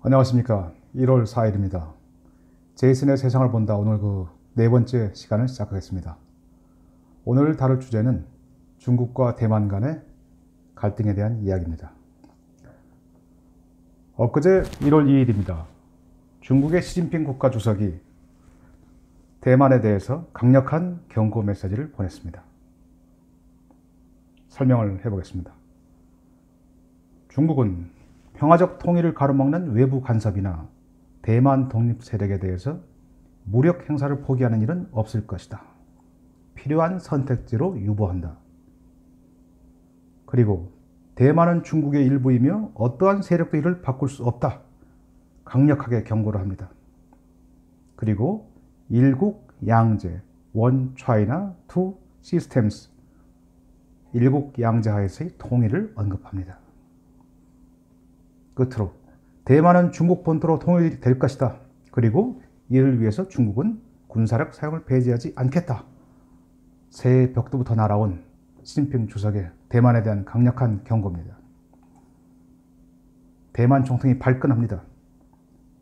안녕하십니까. 1월 4일입니다. 제이슨의 세상을 본다. 오늘 네 번째 시간을 시작하겠습니다. 오늘 다룰 주제는 중국과 대만 간의 갈등에 대한 이야기입니다. 엊그제 1월 2일입니다. 중국의 시진핑 국가주석이 대만에 대해서 강력한 경고 메시지를 보냈습니다. 설명을 해보겠습니다. 중국은 평화적 통일을 가로막는 외부 간섭이나 대만 독립 세력에 대해서 무력 행사를 포기하는 일은 없을 것이다. 필요한 선택지로 유보한다. 그리고 대만은 중국의 일부이며 어떠한 세력도 이를 바꿀 수 없다. 강력하게 경고를 합니다. 그리고 일국 양제, 원 차이나 투 시스템스, 일국 양제 하에서의 통일을 언급합니다. 끝으로 대만은 중국 본토로 통일될 것이다. 그리고 이를 위해서 중국은 군사력 사용을 배제하지 않겠다. 새해 벽두부터 날아온 시진핑 주석의 대만에 대한 강력한 경고입니다. 대만 총통이 발끈합니다.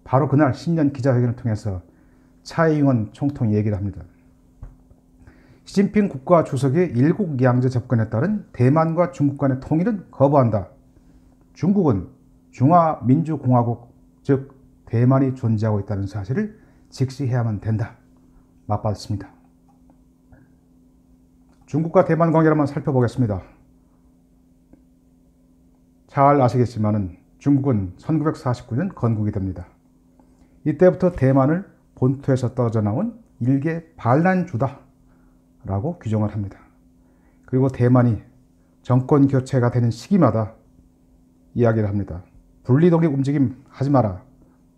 바로 그날 신년 기자회견을 통해서 차이잉원 총통이 얘기를 합니다. 시진핑 국가주석의 일국 양제 접근에 따른 대만과 중국 간의 통일은 거부한다. 중국은 중화민주공화국, 즉 대만이 존재하고 있다는 사실을 직시해야만 된다. 맞받았습니다. 중국과 대만 관계를 한번 살펴보겠습니다. 잘 아시겠지만 중국은 1949년 건국이 됩니다. 이때부터 대만을 본토에서 떨어져 나온 일개 반란주다 라고 규정을 합니다. 그리고 대만이 정권 교체가 되는 시기마다 이야기를 합니다. 분리독립 움직임 하지 마라.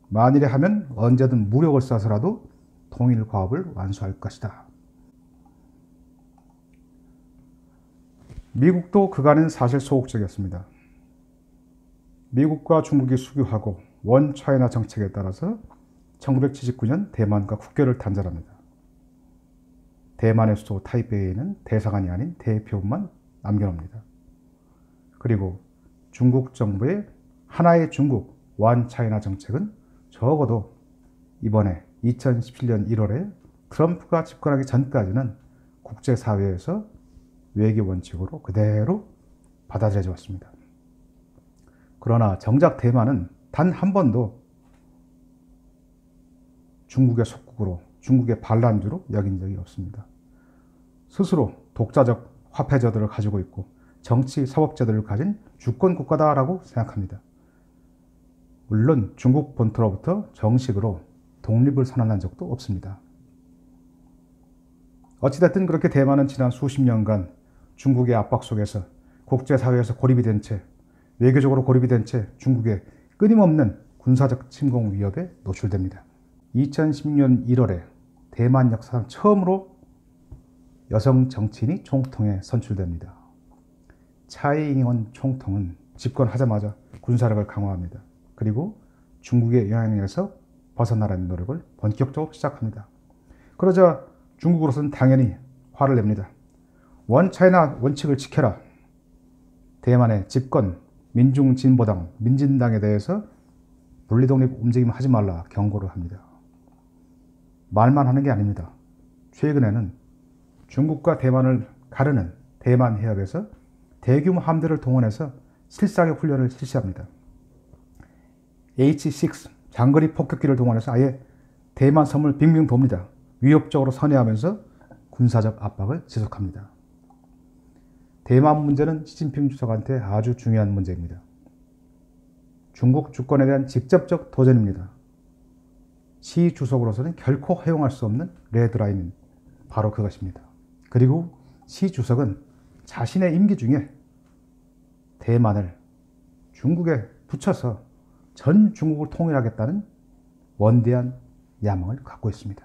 만일에 하면 언제든 무력을 써서라도 통일 과업을 완수할 것이다. 미국도 그간은 사실 소극적이었습니다. 미국과 중국이 수교하고 원 차이나 정책에 따라서 1979년 대만과 국교를 단절합니다. 대만의 수도 타이베이에는 대사관이 아닌 대표만 남겨놓습니다. 그리고 중국 정부의 하나의 중국, 원 차이나 정책은 적어도 이번에 2017년 1월에 트럼프가 집권하기 전까지는 국제사회에서 외교 원칙으로 그대로 받아들여져 왔습니다. 그러나 정작 대만은 단 한 번도 중국의 속국으로, 중국의 반란주로 여긴 적이 없습니다. 스스로 독자적 화폐제도를 가지고 있고 정치 사법제도를 가진 주권 국가다라고 생각합니다. 물론 중국 본토로부터 정식으로 독립을 선언한 적도 없습니다. 어찌됐든 그렇게 대만은 지난 수십 년간 중국의 압박 속에서 국제사회에서 고립이 된 채, 외교적으로 고립이 된 채 중국의 끊임없는 군사적 침공 위협에 노출됩니다. 2016년 1월에 대만 역사상 처음으로 여성 정치인이 총통에 선출됩니다. 차이잉원 총통은 집권하자마자 군사력을 강화합니다. 그리고 중국의 영향력에서 벗어나라는 노력을 본격적으로 시작합니다. 그러자 중국으로서는 당연히 화를 냅니다. 원 차이나 원칙을 지켜라. 대만의 집권 민중진보당, 민진당에 대해서 분리독립 움직임 하지 말라 경고를 합니다. 말만 하는 게 아닙니다. 최근에는 중국과 대만을 가르는 대만 해협에서 대규모 함대를 동원해서 실사격 훈련을 실시합니다. H-6 장거리 폭격기를 동원해서 아예 대만 섬을 빙빙 돕니다. 위협적으로 선회하면서 군사적 압박을 지속합니다. 대만 문제는 시진핑 주석한테 아주 중요한 문제입니다. 중국 주권에 대한 직접적 도전입니다. 시 주석으로서는 결코 허용할 수 없는 레드라인은 바로 그것입니다. 그리고 시 주석은 자신의 임기 중에 대만을 중국에 붙여서 전 중국을 통일하겠다는 원대한 야망을 갖고 있습니다.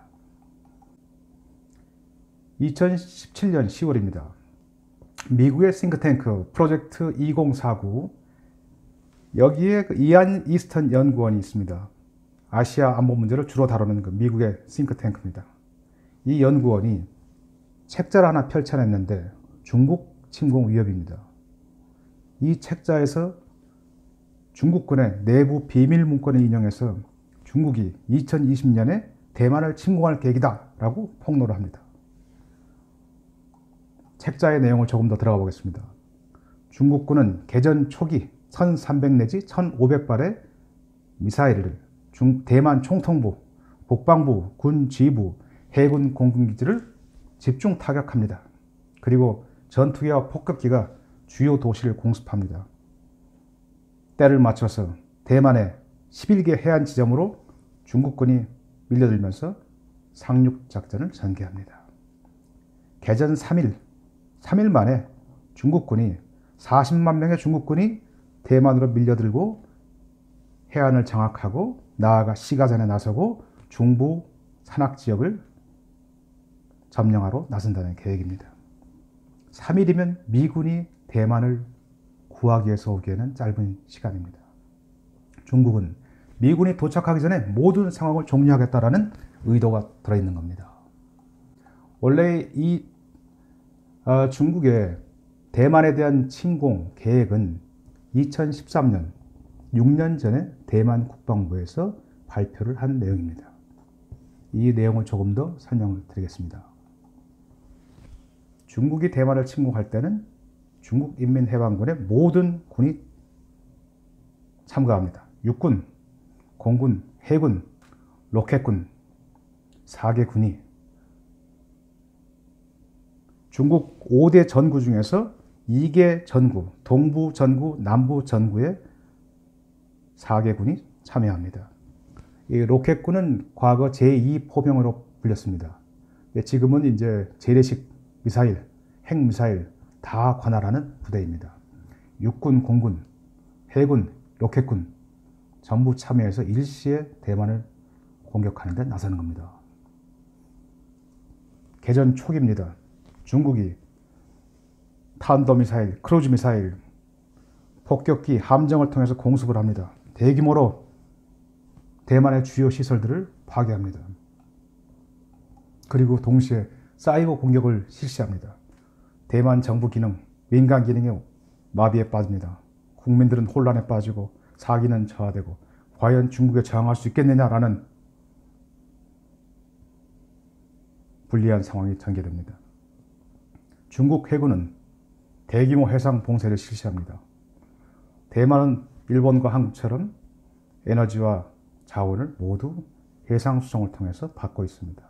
2017년 10월입니다. 미국의 싱크탱크 프로젝트 2049, 여기에 이안 이스턴 연구원이 있습니다. 아시아 안보 문제를 주로 다루는 미국의 싱크탱크입니다. 이 연구원이 책자를 하나 펼쳐냈는데 중국 침공 위협입니다. 이 책자에서 중국군의 내부 비밀 문건을 인용해서 중국이 2020년에 대만을 침공할 계획이다 라고 폭로를 합니다. 책자의 내용을 조금 더 들어가 보겠습니다. 중국군은 개전 초기 1300 내지 1500발의 미사일을 대만 총통부, 국방부, 군 지휘부, 해군 공군기지를 집중 타격합니다. 그리고 전투기와 폭격기가 주요 도시를 공습합니다. 때를 맞춰서 대만의 11개 해안 지점으로 중국군이 밀려들면서 상륙작전을 전개합니다. 개전 3일 만에 중국군이 40만 명의 중국군이 대만으로 밀려들고 해안을 장악하고 나아가 시가전에 나서고 중부 산악지역을 점령하러 나선다는 계획입니다. 3일이면 미군이 대만을 구하기 위해서 오기에는 짧은 시간입니다. 중국은 미군이 도착하기 전에 모든 상황을 종료하겠다라는 의도가 들어있는 겁니다. 원래 이 중국의 대만에 대한 침공 계획은 2013년 6년 전에 대만 국방부에서 발표를 한 내용입니다. 이 내용을 조금 더 설명을 드리겠습니다. 중국이 대만을 침공할 때는 중국인민해방군의 모든 군이 참가합니다. 육군, 공군, 해군, 로켓군 4개 군이 중국 5대 전구 중에서 2개 전구, 동부 전구, 남부 전구에 4개 군이 참여합니다. 이 로켓군은 과거 제2포병으로 불렸습니다. 지금은 이제 재래식 미사일, 핵미사일 다 관할하는 부대입니다. 육군, 공군, 해군, 로켓군 전부 참여해서 일시에 대만을 공격하는 데 나서는 겁니다. 개전 초기입니다. 중국이 탄도미사일, 크루즈미사일, 폭격기, 함정을 통해서 공습을 합니다. 대규모로 대만의 주요 시설들을 파괴합니다. 그리고 동시에 사이버 공격을 실시합니다. 대만 정부 기능, 민간 기능이 마비에 빠집니다. 국민들은 혼란에 빠지고 사기는 저하되고 과연 중국에 저항할 수 있겠느냐라는 불리한 상황이 전개됩니다. 중국 해군은 대규모 해상 봉쇄를 실시합니다. 대만은 일본과 한국처럼 에너지와 자원을 모두 해상 수송을 통해서 받고 있습니다.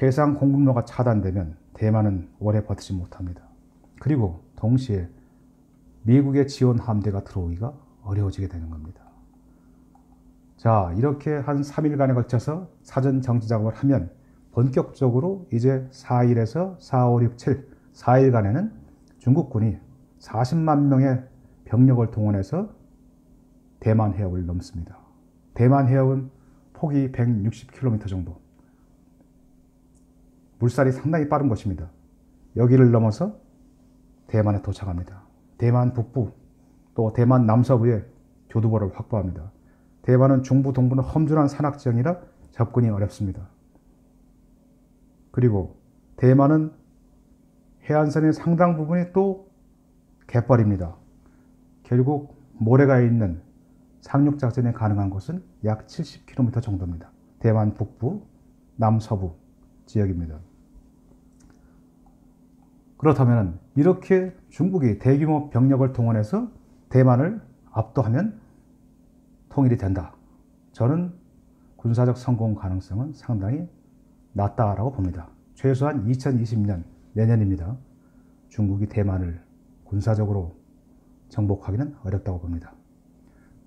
해상 공급로가 차단되면 대만은 오래 버티지 못합니다. 그리고 동시에 미국의 지원 함대가 들어오기가 어려워지게 되는 겁니다. 자, 이렇게 한 3일간에 걸쳐서 사전 정지 작업을 하면 본격적으로 이제 4일에서 4, 5, 6, 7, 4일간에는 중국군이 40만 명의 병력을 동원해서 대만 해협을 넘습니다. 대만 해협은 폭이 160km 정도. 물살이 상당히 빠른 것입니다. 여기를 넘어서 대만에 도착합니다. 대만 북부 또 대만 남서부에 교두보를 확보합니다. 대만은 중부 동부는 험준한 산악지형이라 접근이 어렵습니다. 그리고 대만은 해안선의 상당 부분이 또 갯벌입니다. 결국 모래가 있는 상륙작전이 가능한 곳은 약 70km 정도입니다. 대만 북부, 남서부 지역입니다. 그렇다면 이렇게 중국이 대규모 병력을 동원해서 대만을 압도하면 통일이 된다. 저는 군사적 성공 가능성은 상당히 낮다라고 봅니다. 최소한 2020년 내년입니다. 중국이 대만을 군사적으로 정복하기는 어렵다고 봅니다.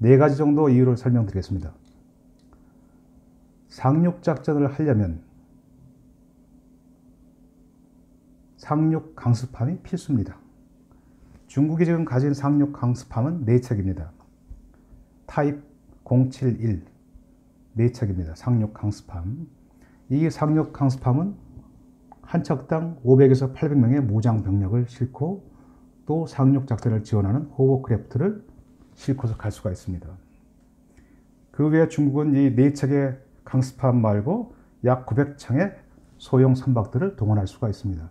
4가지 정도 이유를 설명드리겠습니다. 상륙작전을 하려면 상륙 강습함이 필수입니다. 중국이 지금 가진 상륙 강습함은 4척입니다. 타입 071 4척입니다. 상륙 강습함. 이 상륙 강습함은 한 척당 500에서 800명의 무장 병력을 싣고 또 상륙 작전을 지원하는 호버크래프트를 싣고서 갈 수가 있습니다. 그 외에 중국은 이 4척의 강습함 말고 약 900척의 소형 선박들을 동원할 수가 있습니다.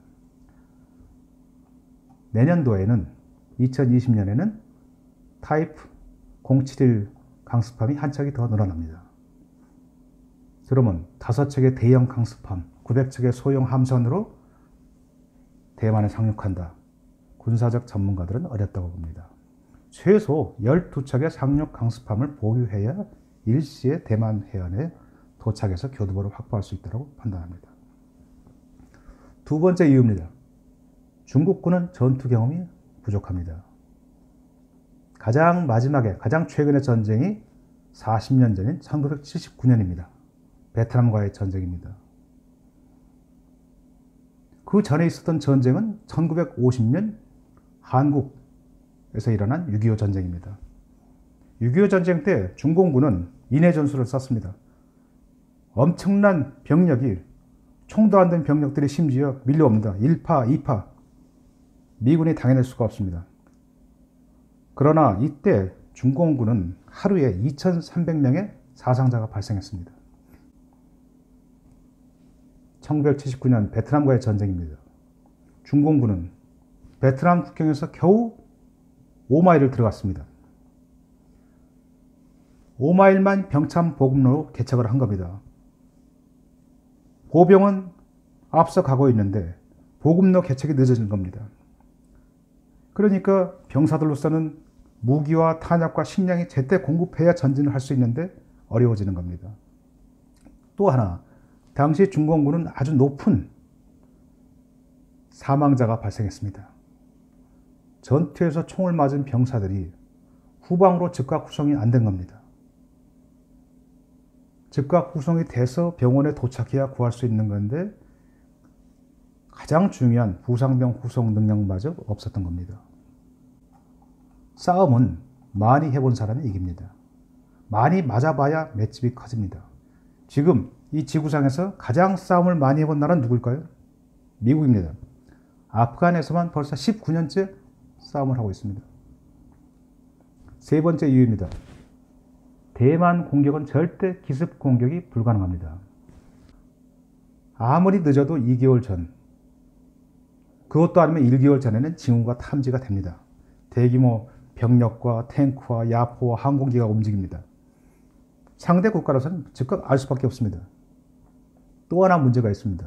내년도에는 2020년에는 타이프 071 강습함이 한 척이 더 늘어납니다. 그러면 5척의 대형 강습함, 900척의 소형 함선으로 대만에 상륙한다. 군사적 전문가들은 어렵다고 봅니다. 최소 12척의 상륙 강습함을 보유해야 일시에 대만 해안에 도착해서 교두보를 확보할 수 있다고 판단합니다. 두 번째 이유입니다. 중국군은 전투 경험이 부족합니다. 가장 마지막에 가장 최근의 전쟁이 40년 전인 1979년입니다. 베트남과의 전쟁입니다. 그 전에 있었던 전쟁은 1950년 한국에서 일어난 6.25 전쟁입니다. 6.25 전쟁 때 중공군은 인해 전술을 썼습니다. 엄청난 병력이 총도 안 된 병력들이 심지어 밀려옵니다. 1파, 2파. 미군이 당해낼 수가 없습니다. 그러나 이때 중공군은 하루에 2,300명의 사상자가 발생했습니다. 1979년 베트남과의 전쟁입니다. 중공군은 베트남 국경에서 겨우 5마일을 들어갔습니다. 5마일만 병참 보급로로 개척을 한 겁니다. 보병은 앞서 가고 있는데 보급로 개척이 늦어진 겁니다. 그러니까 병사들로서는 무기와 탄약과 식량이 제때 공급해야 전진을 할 수 있는데 어려워지는 겁니다. 또 하나, 당시 중공군은 아주 높은 사망자가 발생했습니다. 전투에서 총을 맞은 병사들이 후방으로 즉각 후송이 안 된 겁니다. 즉각 후송이 돼서 병원에 도착해야 구할 수 있는 건데 가장 중요한 부상병 후송 능력마저 없었던 겁니다. 싸움은 많이 해본 사람이 이깁니다. 많이 맞아봐야 맷집이 커집니다. 지금 이 지구상에서 가장 싸움을 많이 해본 나라는 누굴까요? 미국입니다. 아프간에서만 벌써 19년째 싸움을 하고 있습니다. 세 번째 이유입니다. 대만 공격은 절대 기습 공격이 불가능합니다. 아무리 늦어도 2개월 전, 그것도 아니면 1개월 전에는 징후가 탐지가 됩니다. 대규모 병력과 탱크와 야포와 항공기가 움직입니다. 상대 국가로서는 즉각 알 수밖에 없습니다. 또 하나 문제가 있습니다.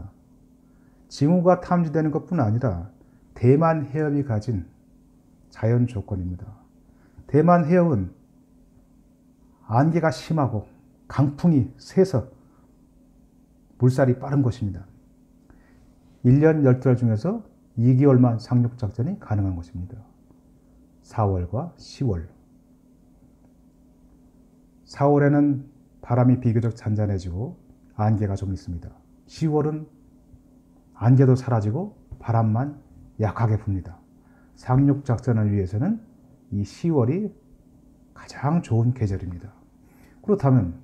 징후가 탐지되는 것뿐 아니라 대만 해협이 가진 자연 조건입니다. 대만 해협은 안개가 심하고 강풍이 세서 물살이 빠른 곳입니다. 1년 12달 중에서 2개월만 상륙작전이 가능한 곳입니다. 4월과 10월. 4월에는 바람이 비교적 잔잔해지고 안개가 좀 있습니다. 10월은 안개도 사라지고 바람만 약하게 붑니다. 상륙작전을 위해서는 이 10월이 가장 좋은 계절입니다. 그렇다면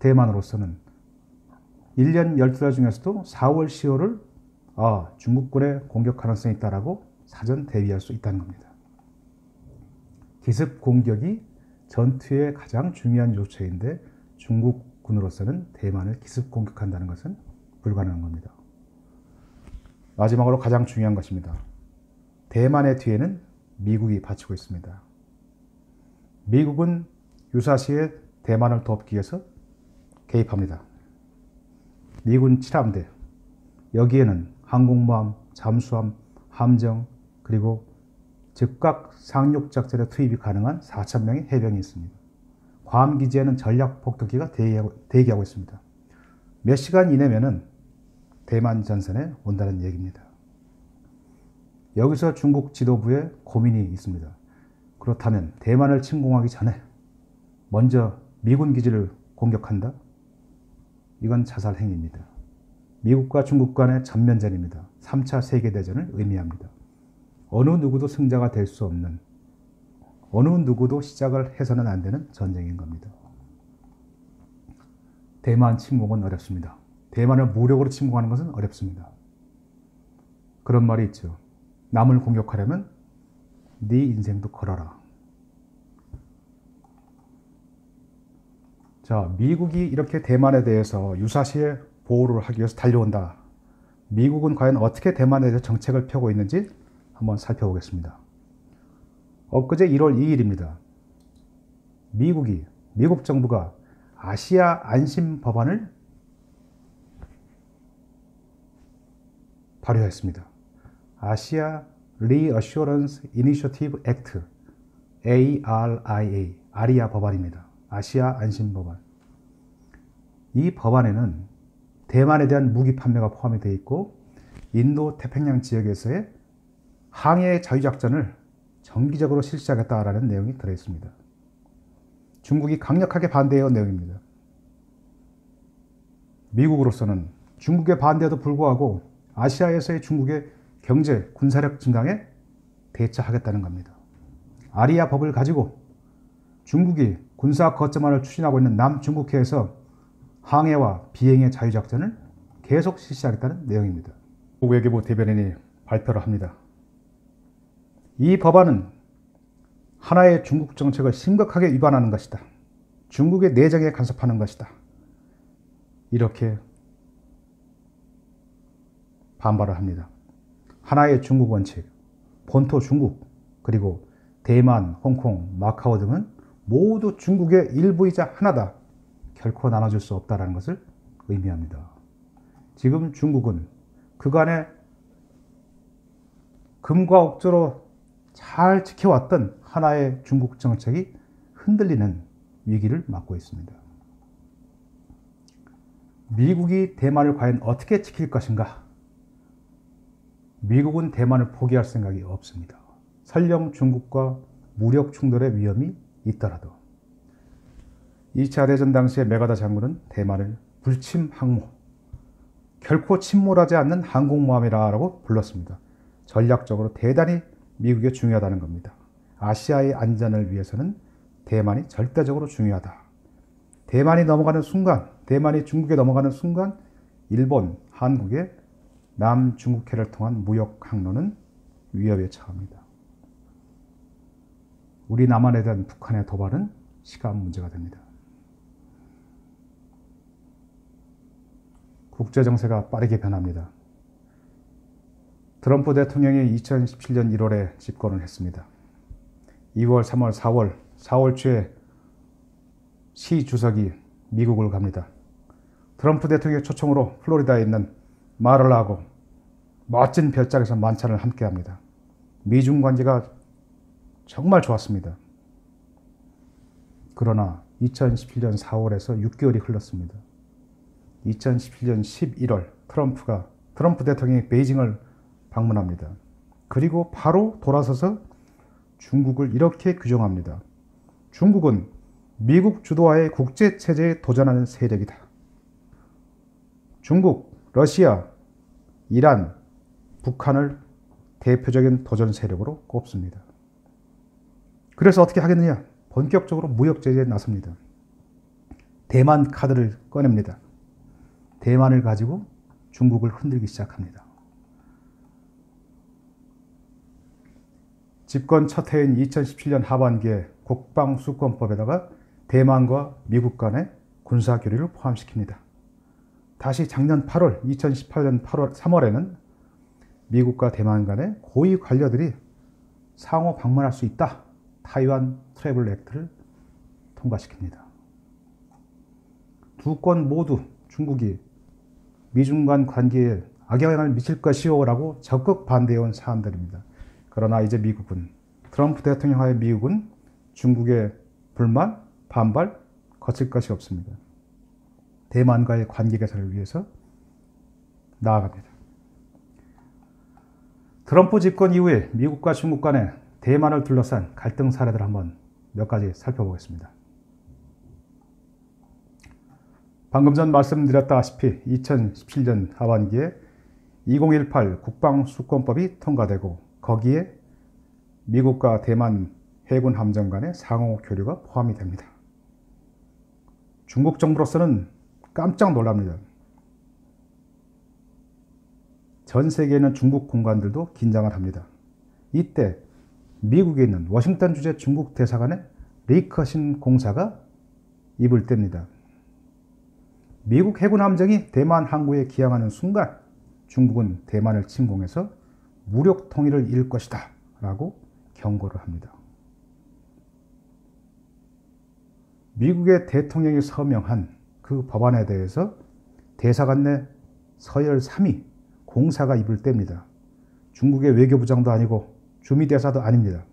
대만으로서는 1년 12달 중에서도 4월, 10월을 중국군의 공격 가능성이 있다라고 사전 대비할 수 있다는 겁니다. 기습 공격이 전투의 가장 중요한 요소인데 중국군으로서는 대만을 기습 공격한다는 것은 불가능한 겁니다. 마지막으로 가장 중요한 것입니다. 대만의 뒤에는 미국이 받치고 있습니다. 미국은 유사시에 대만을 돕기 위해서 개입합니다. 미군 7함대, 여기에는 항공모함, 잠수함, 함정, 그리고 즉각 상륙작전에 투입이 가능한 4,000명의 해병이 있습니다. 괌기지에는 전략 폭격기가 대기하고 있습니다. 몇 시간 이내면은 대만 전선에 온다는 얘기입니다. 여기서 중국 지도부에 고민이 있습니다. 그렇다면 대만을 침공하기 전에 먼저 미군 기지를 공격한다? 이건 자살 행위입니다. 미국과 중국 간의 전면전입니다. 3차 세계대전을 의미합니다. 어느 누구도 승자가 될 수 없는, 어느 누구도 시작을 해서는 안 되는 전쟁인 겁니다. 대만 침공은 어렵습니다. 대만을 무력으로 침공하는 것은 어렵습니다. 그런 말이 있죠. 남을 공격하려면 네 인생도 걸어라. 자, 미국이 이렇게 대만에 대해서 유사시에 보호를 하기 위해서 달려온다. 미국은 과연 어떻게 대만에 대해서 정책을 펴고 있는지 한번 살펴보겠습니다. 엊그제 1월 2일입니다. 미국 정부가 아시아 안심 법안을 발효했습니다. 아시아 Reassurance Initiative Act, ARIA 법안입니다. 아시아 안심 법안. 이 법안에는 대만에 대한 무기 판매가 포함이 되어 있고 인도 태평양 지역에서의 항해 자유작전을 정기적으로 실시하겠다라는 내용이 들어있습니다. 중국이 강력하게 반대해온 내용입니다. 미국으로서는 중국의 반대에도 불구하고 아시아에서의 중국의 경제, 군사력 증강에 대처하겠다는 겁니다. 아리아 법을 가지고 중국이 군사 거점화를 추진하고 있는 남중국해에서 항해와 비행의 자유작전을 계속 실시하겠다는 내용입니다. 미국 외교부 대변인이 발표를 합니다. 이 법안은 하나의 중국 정책을 심각하게 위반하는 것이다. 중국의 내정에 간섭하는 것이다. 이렇게 반발을 합니다. 하나의 중국 원칙, 본토 중국, 그리고 대만, 홍콩, 마카오 등은 모두 중국의 일부이자 하나다. 결코 나눠줄 수 없다는 것을 의미합니다. 지금 중국은 그간의 금과 옥조로 잘 지켜왔던 하나의 중국 정책이 흔들리는 위기를 맞고 있습니다. 미국이 대만을 과연 어떻게 지킬 것인가? 미국은 대만을 포기할 생각이 없습니다. 설령 중국과 무력 충돌의 위험이 있더라도. 2차 대전 당시에 메가다 장군은 대만을 불침 항모, 결코 침몰하지 않는 항공모함이라고 불렀습니다. 전략적으로 대단히 미국에 중요하다는 겁니다. 아시아의 안전을 위해서는 대만이 절대적으로 중요하다. 대만이 넘어가는 순간, 대만이 중국에 넘어가는 순간 일본, 한국의 남중국해를 통한 무역 항로는 위협에 처합니다. 우리 남한에 대한 북한의 도발은 시간 문제가 됩니다. 국제정세가 빠르게 변합니다. 트럼프 대통령이 2017년 1월에 집권을 했습니다. 2월, 3월, 4월 초에 시 주석이 미국을 갑니다. 트럼프 대통령의 초청으로 플로리다에 있는 마를라고 멋진 별장에서 만찬을 함께 합니다. 미중 관계가 정말 좋았습니다. 그러나 2017년 4월에서 6개월이 흘렀습니다. 2017년 11월 트럼프 대통령이 베이징을 방문합니다. 그리고 바로 돌아서서 중국을 이렇게 규정합니다. 중국은 미국 주도하의 국제체제에 도전하는 세력이다. 중국, 러시아, 이란, 북한을 대표적인 도전 세력으로 꼽습니다. 그래서 어떻게 하겠느냐? 본격적으로 무역 제재에 나섭니다. 대만 카드를 꺼냅니다. 대만을 가지고 중국을 흔들기 시작합니다. 집권 첫 해인 2017년 하반기에 국방수권법에다가 대만과 미국 간의 군사교류를 포함시킵니다. 다시 작년 8월, 2018년 3월에는 미국과 대만 간의 고위 관료들이 상호 방문할 수 있다. 타이완 트래블 액트를 통과시킵니다. 두 건 모두 중국이 미중 간 관계에 악영향을 미칠 것이오 라고 적극 반대해온 사안들입니다. 그러나 이제 미국은, 트럼프 대통령하의 미국은 중국의 불만, 반발 거칠 것이 없습니다. 대만과의 관계 개선을 위해서 나아갑니다. 트럼프 집권 이후에 미국과 중국 간의 대만을 둘러싼 갈등 사례들을 한번 몇 가지 살펴보겠습니다. 방금 전 말씀드렸다시피 2017년 하반기에 2018 국방수권법이 통과되고 거기에 미국과 대만 해군 함정 간의 상호 교류가 포함이 됩니다. 중국 정부로서는 깜짝 놀랍니다. 전 세계에 있는 중국 공관들도 긴장을 합니다. 이때 미국에 있는 워싱턴 주재 중국 대사관의 리커신 공사가 입을 뗍니다. 미국 해군 함정이 대만 항구에 기항하는 순간 중국은 대만을 침공해서 무력 통일을 이룰 것이다 라고 경고를 합니다. 미국의 대통령이 서명한 그 법안에 대해서 대사관 내 서열 3위 공사가 입을 뗍니다. 중국의 외교부장도 아니고 주미대사도 아닙니다.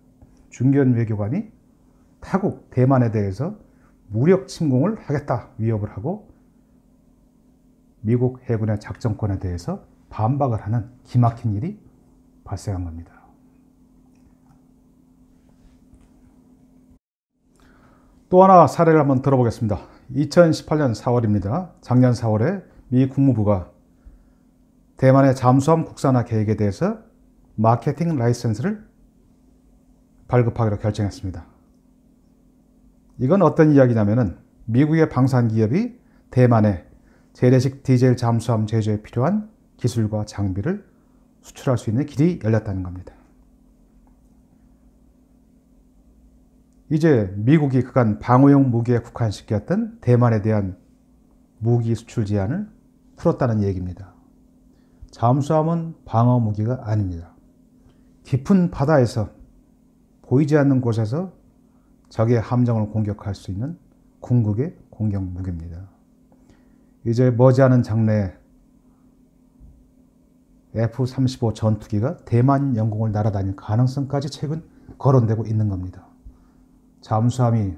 중견 외교관이 타국 대만에 대해서 무력 침공을 하겠다 위협을 하고 미국 해군의 작전권에 대해서 반박을 하는 기막힌 일이 발생한 겁니다. 또 하나 사례를 한번 들어보겠습니다. 2018년 4월입니다. 작년 4월에 미 국무부가 대만의 잠수함 국산화 계획에 대해서 마케팅 라이센스를 발급하기로 결정했습니다. 이건 어떤 이야기냐면은 미국의 방산기업이 대만에 재래식 디젤 잠수함 제조에 필요한 기술과 장비를 수출할 수 있는 길이 열렸다는 겁니다. 이제 미국이 그간 방어용 무기에 국한시켰던 대만에 대한 무기 수출 제한을 풀었다는 얘기입니다. 잠수함은 방어 무기가 아닙니다. 깊은 바다에서 보이지 않는 곳에서 적의 함정을 공격할 수 있는 궁극의 공격 무기입니다. 이제 머지않은 장래에 F-35 전투기가 대만 영공을 날아다닐 가능성까지 최근 거론되고 있는 겁니다. 잠수함이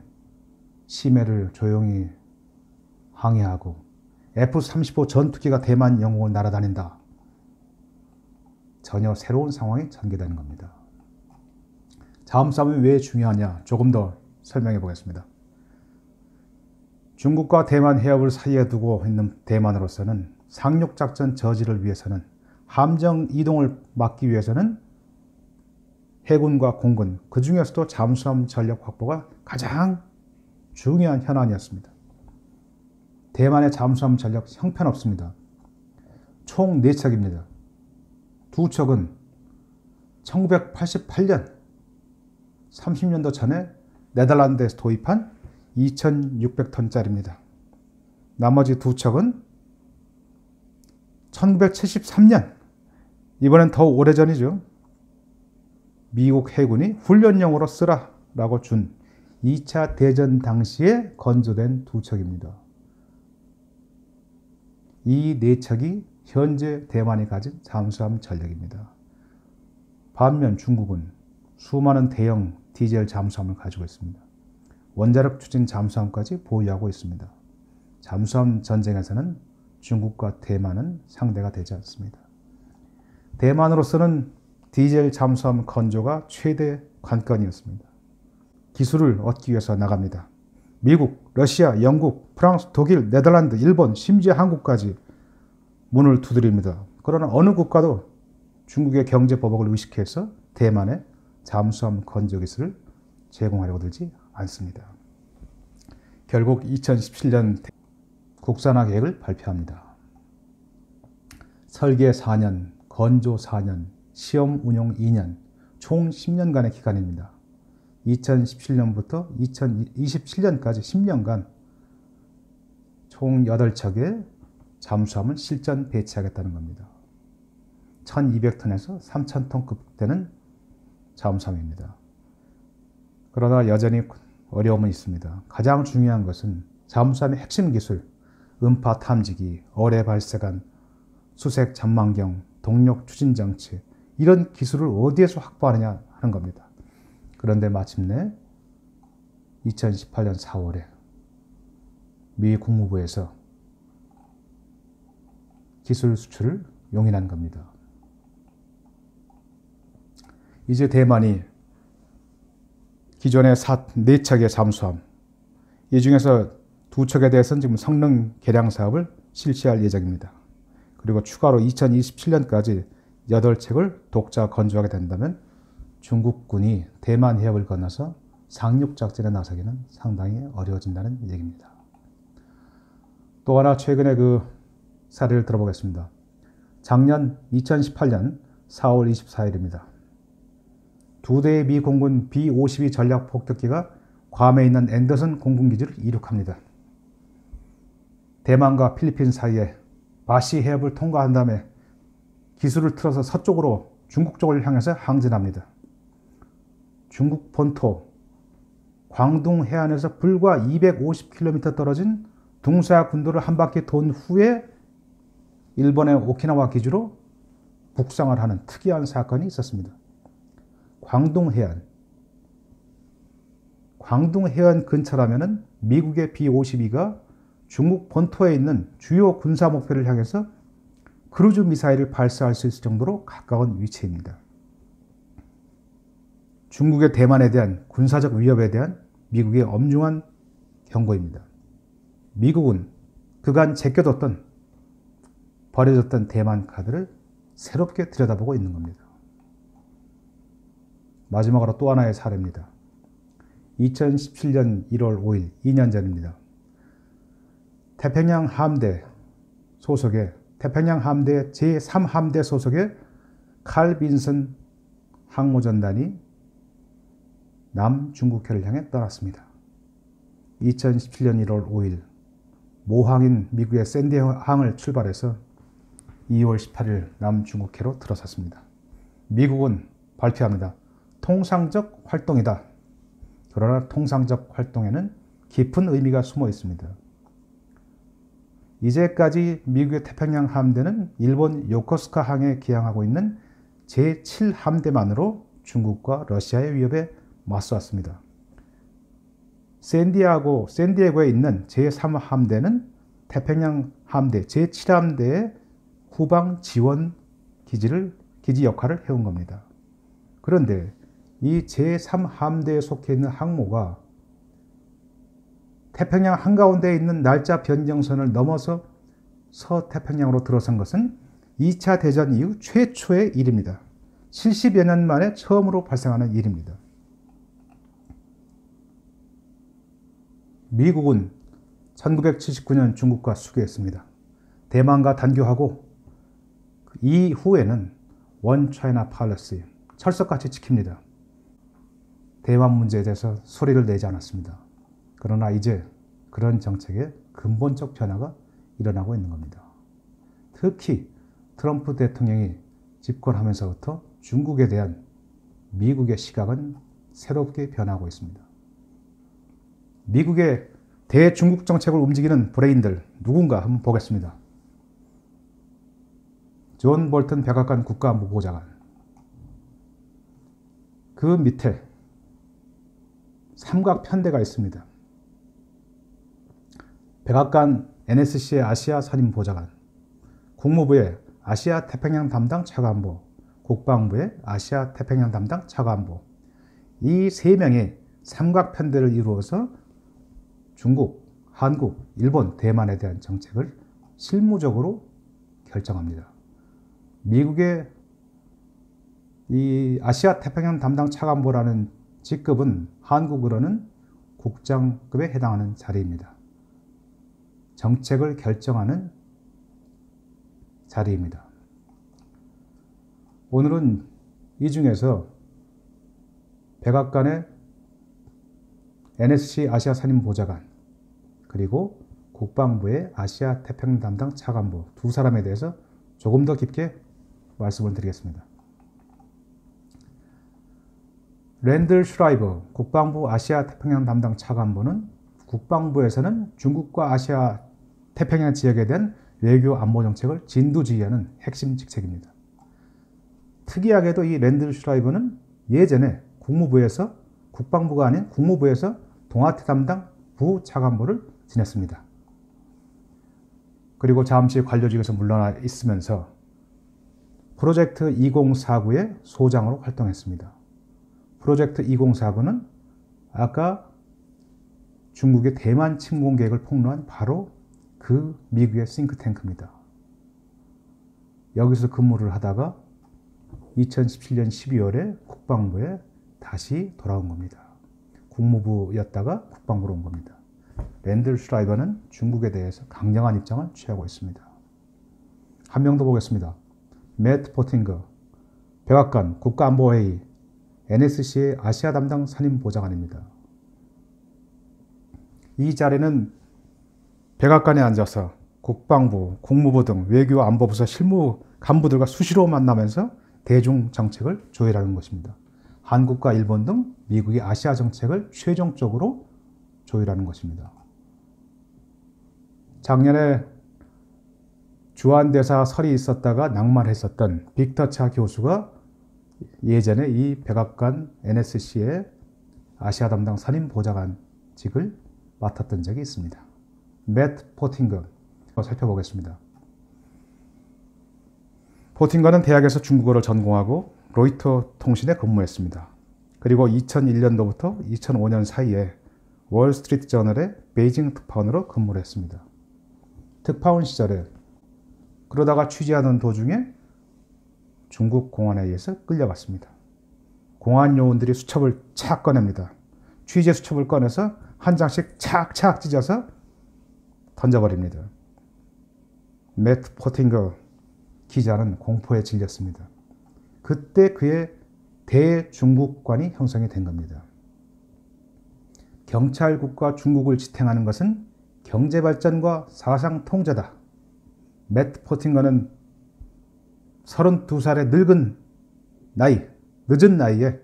심해를 조용히 항해하고 F-35 전투기가 대만 영공을 날아다닌다. 전혀 새로운 상황이 전개되는 겁니다. 잠수함이 왜 중요하냐 조금 더 설명해 보겠습니다. 중국과 대만 해협을 사이에 두고 있는 대만으로서는 상륙작전 저지를 위해서는 함정 이동을 막기 위해서는 해군과 공군, 그 중에서도 잠수함 전력 확보가 가장 중요한 현안이었습니다. 대만의 잠수함 전력 형편없습니다. 총 4척입니다. 2척은 1988년 30년도 전에 네덜란드에서 도입한 2600톤짜리입니다. 나머지 2척은 1973년, 이번엔 더 오래전이죠. 미국 해군이 훈련용으로 쓰라라고 준 2차 대전 당시에 건조된 2척입니다. 이 4척이 현재 대만이 가진 잠수함 전력입니다. 반면 중국은 수많은 대형 디젤 잠수함을 가지고 있습니다. 원자력 추진 잠수함까지 보유하고 있습니다. 잠수함 전쟁에서는 중국과 대만은 상대가 되지 않습니다. 대만으로서는 디젤 잠수함 건조가 최대 관건이었습니다. 기술을 얻기 위해서 나갑니다. 미국, 러시아, 영국, 프랑스, 독일, 네덜란드, 일본, 심지어 한국까지 문을 두드립니다. 그러나 어느 국가도 중국의 경제 보복을 의식해서 대만에 잠수함 건조 기술을 제공하려고 들지 않습니다. 결국 2017년 국산화 계획을 발표합니다. 설계 4년, 건조 4년, 시험 운용 2년, 총 10년간의 기간입니다. 2017년부터 2027년까지 10년간 총 8척의 잠수함을 실전 배치하겠다는 겁니다. 1200톤에서 3000톤급 되는 잠수함입니다. 그러나 여전히 어려움은 있습니다. 가장 중요한 것은 잠수함의 핵심 기술, 음파 탐지기, 어뢰 발색안, 수색 잠망경, 동력 추진 장치, 이런 기술을 어디에서 확보하느냐 하는 겁니다. 그런데 마침내 2018년 4월에 미 국무부에서 기술 수출을 용인한 겁니다. 이제 대만이 기존의 4척의 잠수함, 이 중에서 2척에 대해서는 지금 성능 개량 사업을 실시할 예정입니다. 그리고 추가로 2027년까지 8척을 독자 건조하게 된다면 중국군이 대만 해협을 건너서 상륙작전에 나서기는 상당히 어려워진다는 얘기입니다. 또 하나 최근에 그 사례를 들어보겠습니다. 작년 2018년 4월 24일입니다. 2대의 미 공군 B-52 전략 폭격기가 괌에 있는 앤더슨 공군기지를 이륙합니다. 대만과 필리핀 사이에 바시 해협을 통과한 다음에 기술을 틀어서 중국 쪽을 향해서 항진합니다. 중국 본토 광둥 해안에서 불과 250km 떨어진 둥사 군도를 한 바퀴 돈 후에 일본의 오키나와 기지로 북상을 하는 특이한 사건이 있었습니다. 광둥 해안 근처라면 미국의 B-52가 중국 본토에 있는 주요 군사 목표를 향해서 크루즈 미사일을 발사할 수 있을 정도로 가까운 위치입니다. 중국의 대만에 대한 군사적 위협에 대한 미국의 엄중한 경고입니다. 미국은 그간 제껴뒀던 버려졌던 대만 카드를 새롭게 들여다보고 있는 겁니다. 마지막으로 또 하나의 사례입니다. 2017년 1월 5일, 2년 전입니다. 태평양 함대 제3함대 소속의 칼 빈슨 항모전단이 남중국해를 향해 떠났습니다. 2017년 1월 5일 모항인 미국의 샌디항을 출발해서 2월 18일 남중국해로 들어섰습니다. 미국은 발표합니다. 통상적 활동이다. 그러나 통상적 활동에는 깊은 의미가 숨어 있습니다. 이제까지 미국의 태평양 함대는 일본 요코스카 항에 기항하고 있는 제7함대만으로 중국과 러시아의 위협에 맞서왔습니다. 샌디에고에 있는 제3함대는 태평양 함대 제7함대의 후방 지원 기지 역할을 해온 겁니다. 그런데 이 제3함대에 속해 있는 항모가 태평양 한가운데에 있는 날짜 변경선을 넘어서 서태평양으로 들어선 것은 2차 대전 이후 최초의 일입니다. 70여 년 만에 처음으로 발생하는 일입니다. 미국은 1979년 중국과 수교했습니다. 대만과 단교하고 이후에는 원 차이나 팔러시, 철석같이 지킵니다. 대만 문제에 대해서 소리를 내지 않았습니다. 그러나 이제 그런 정책에 근본적 변화가 일어나고 있는 겁니다. 특히 트럼프 대통령이 집권하면서부터 중국에 대한 미국의 시각은 새롭게 변하고 있습니다. 미국의 대중국 정책을 움직이는 브레인들 누군가 한번 보겠습니다. 존 볼튼 백악관 국가안보보좌관, 그 밑에 삼각편대가 있습니다. 백악관 NSC의 아시아 선임보좌관, 국무부의 아시아 태평양 담당 차관보, 국방부의 아시아 태평양 담당 차관보, 이 세 명의 삼각편대를 이루어서 중국, 한국, 일본, 대만에 대한 정책을 실무적으로 결정합니다. 미국의 이 아시아 태평양 담당 차관보라는 직급은 한국으로는 국장급에 해당하는 자리입니다. 정책을 결정하는 자리입니다. 오늘은 이 중에서 백악관의 NSC 아시아 선임보좌관 그리고 국방부의 아시아 태평양 담당 차관보 두 사람에 대해서 조금 더 깊게 말씀을 드리겠습니다. 랜들 슈라이버 국방부 아시아 태평양 담당 차관보는 국방부에서는 중국과 아시아 태평양 지역에 대한 외교 안보 정책을 진두지휘하는 핵심 직책입니다. 특이하게도 이 랜들 슈라이버는 예전에 국무부에서 국방부가 아닌 국무부에서 동아태 담당 부차관보를 지냈습니다. 그리고 잠시 관료직에서 물러나 있으면서 프로젝트 2049의 소장으로 활동했습니다. 프로젝트 2049는 아까 중국의 대만 침공 계획을 폭로한 바로 그 미국의 싱크탱크입니다. 여기서 근무를 하다가 2017년 12월에 국방부에 다시 돌아온 겁니다. 국무부였다가 국방부로 온 겁니다. 랜들 슈라이버는 중국에 대해서 강경한 입장을 취하고 있습니다. 한 명 더 보겠습니다. 매트 포팅거, 백악관 국가안보회의 NSC의 아시아 담당 선임보좌관입니다. 이 자리는 백악관에 앉아서 국방부, 국무부 등 외교안보부서 실무 간부들과 수시로 만나면서 대중 정책을 조율하는 것입니다. 한국과 일본 등 미국의 아시아 정책을 최종적으로 조율하는 것입니다. 작년에 주한대사 설이 있었다가 낙마했었던 빅터 차 교수가 예전에 이 백악관 NSC의 아시아 담당 선임 보좌관직을 맡았던 적이 있습니다. 매트 포팅거 살펴보겠습니다. 포팅거는 대학에서 중국어를 전공하고 로이터 통신에 근무했습니다. 그리고 2001년도부터 2005년 사이에 월스트리트 저널의 베이징 특파원으로 근무를 했습니다. 특파원 시절에 그러다가 취재하는 도중에 중국 공안에 의해서 끌려갔습니다. 공안 요원들이 수첩을 착 꺼냅니다. 취재 수첩을 꺼내서 한 장씩 착착 찢어서 던져버립니다. 매트 포팅거 기자는 공포에 질렸습니다. 그때 그의 대중국관이 형성이 된 겁니다. 경찰국과 중국을 지탱하는 것은 경제발전과 사상 통제다. 매트 포팅거는 32살의 늦은 나이에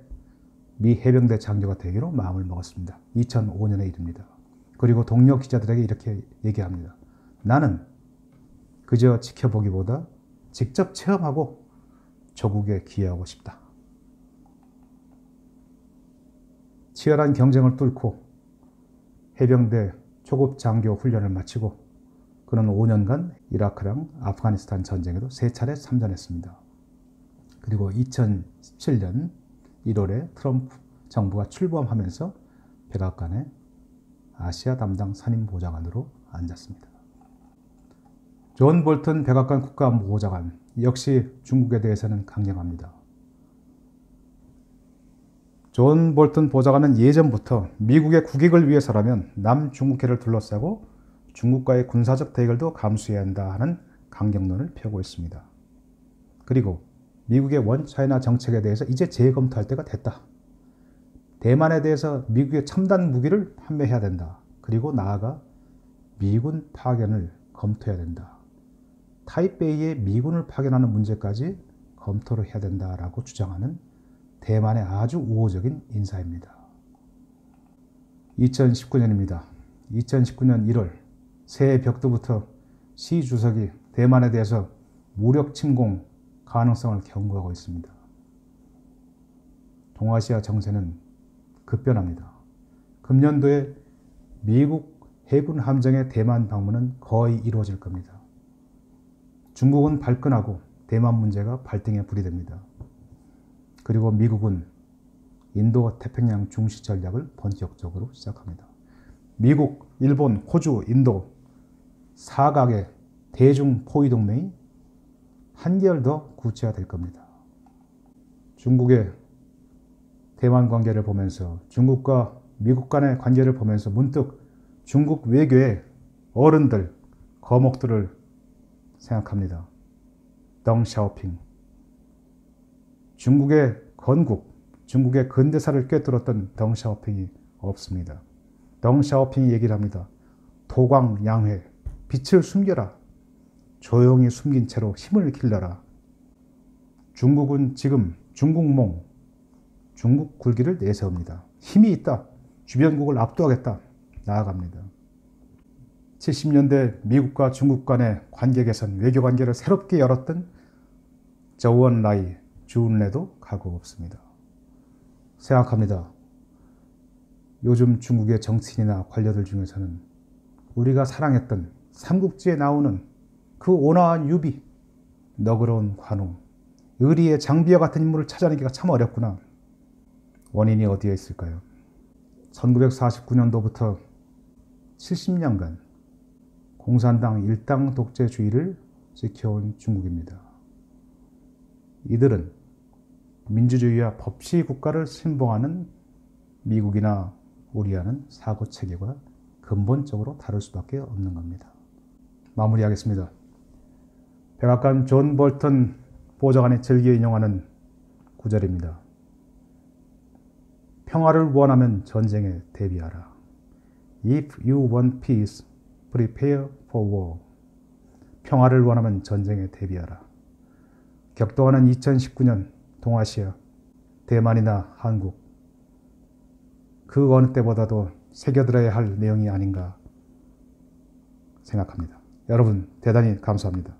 미 해병대 장교가 되기로 마음을 먹었습니다. 2005년의 일입니다. 그리고 동료 기자들에게 이렇게 얘기합니다. 나는 그저 지켜보기보다 직접 체험하고 조국에 기여하고 싶다. 치열한 경쟁을 뚫고 해병대 초급 장교 훈련을 마치고 그는 5년간 이라크랑 아프가니스탄 전쟁에도 3차례 참전했습니다. 그리고 2017년 1월에 트럼프 정부가 출범하면서 백악관의 아시아 담당 선임 보좌관으로 앉았습니다. 존 볼튼 백악관 국가안보보좌관 역시 중국에 대해서는 강경합니다. 존 볼튼 보좌관은 예전부터 미국의 국익을 위해서라면 남중국해를 둘러싸고 중국과의 군사적 대결도 감수해야 한다 하는 강경론을 펴고 있습니다. 그리고 미국의 원차이나 정책에 대해서 이제 재검토할 때가 됐다. 대만에 대해서 미국의 첨단 무기를 판매해야 된다. 그리고 나아가 미군 파견을 검토해야 된다. 타이베이에 미군을 파견하는 문제까지 검토를 해야 된다라고 주장하는 대만의 아주 우호적인 인사입니다. 2019년입니다. 2019년 1월 새해 벽두부터 시 주석이 대만에 대해서 무력 침공 가능성을 경고하고 있습니다. 동아시아 정세는 급변합니다. 금년도에 미국 해군 함정의 대만 방문은 거의 이루어질 겁니다. 중국은 발끈하고 대만 문제가 발등에 불이 됩니다. 그리고 미국은 인도 태평양 중시 전략을 본격적으로 시작합니다. 미국, 일본, 호주, 인도 4각의 대중 포위 동맹이 한결 더 구체화될 겁니다. 중국의 대만 관계를 보면서 중국과 미국 간의 관계를 보면서 문득 중국 외교의 어른들, 거목들을 생각합니다. 덩샤오핑. 중국의 건국, 중국의 근대사를 꿰뚫었던 덩샤오핑이 없습니다. 덩샤오핑이 얘기를 합니다. 도광양회, 빛을 숨겨라. 조용히 숨긴 채로 힘을 길러라. 중국은 지금 중국몽, 중국 굴기를 내세웁니다. 힘이 있다. 주변국을 압도하겠다. 나아갑니다. 70년대 미국과 중국 간의 관계 개선, 외교 관계를 새롭게 열었던 저우언라이, 주은래도 가고 없습니다. 생각합니다. 요즘 중국의 정치인이나 관료들 중에서는 우리가 사랑했던 삼국지에 나오는 그 온화한 유비, 너그러운 관우, 의리의 장비와 같은 인물을 찾아내기가 참 어렵구나. 원인이 어디에 있을까요? 1949년도부터 70년간 공산당 일당 독재주의를 지켜온 중국입니다. 이들은 민주주의와 법치 국가를 신봉하는 미국이나 우리와는 사고체계가 근본적으로 다를 수밖에 없는 겁니다. 마무리하겠습니다. 백악관 존 볼턴 보좌관이 즐겨 인용하는 구절입니다. 평화를 원하면 전쟁에 대비하라. If you want peace, prepare for war. 평화를 원하면 전쟁에 대비하라. 격동하는 2019년 동아시아, 대만이나 한국, 그 어느 때보다도 새겨들어야 할 내용이 아닌가 생각합니다. 여러분 대단히 감사합니다.